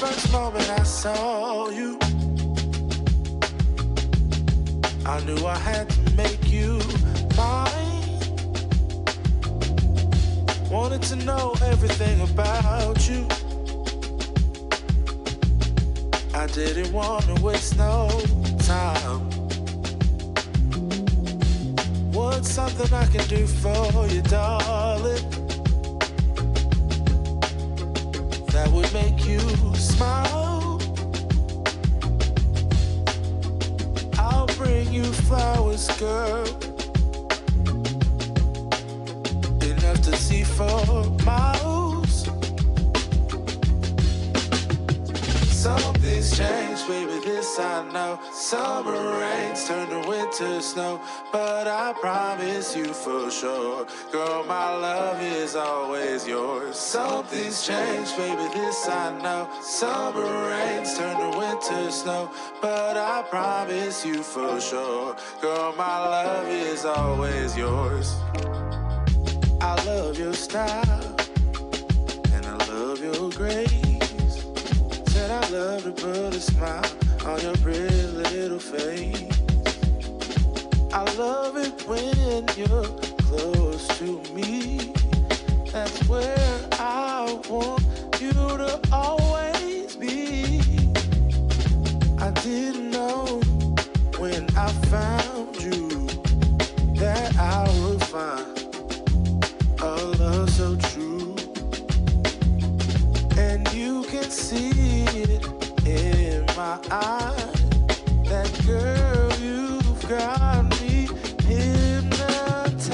first moment I saw you, I knew I had to make you mine. Wanted to know everything about you. I didn't want to waste no time. What's something I can do for you, darling, that would make you smile? I'll bring you flowers, girl, enough to see for miles. Something's changed, baby, this I know. Summer rains turn to winter snow, but I promise you for sure, girl, my love is always yours. Something's changed, baby, this I know. Summer rains turn to winter snow, but I promise you for sure, girl, my love is always yours. I love your style, and I love your grace. Said I love to put a smile on your pretty little face. I love it when you're close to me. That's where I want you to always be. I didn't know when I found you that I would find a love so true. And you can see it in my eyes, that girl, you've got me hypnotized.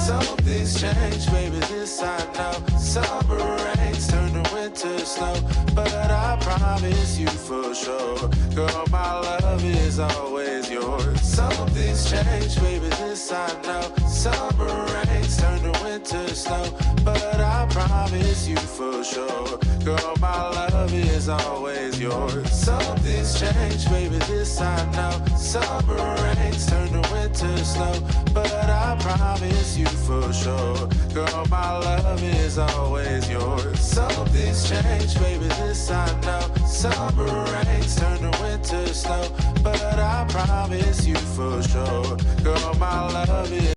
Something's changed, baby, this I know. Summer rains turn to winter snow, but I promise you for sure, girl, my love is always yours. Something's changed, baby, this I know. Summer rains turn to winter snow, but I promise you for sure, girl, my love is always yours. Something's changed, baby, this I know. Summer rains turn to winter snow, but I promise you for sure, girl, my love is always yours. Something's changed, baby, this I know. Summer rains turn to winter snow, but I promise you for sure, girl, my love is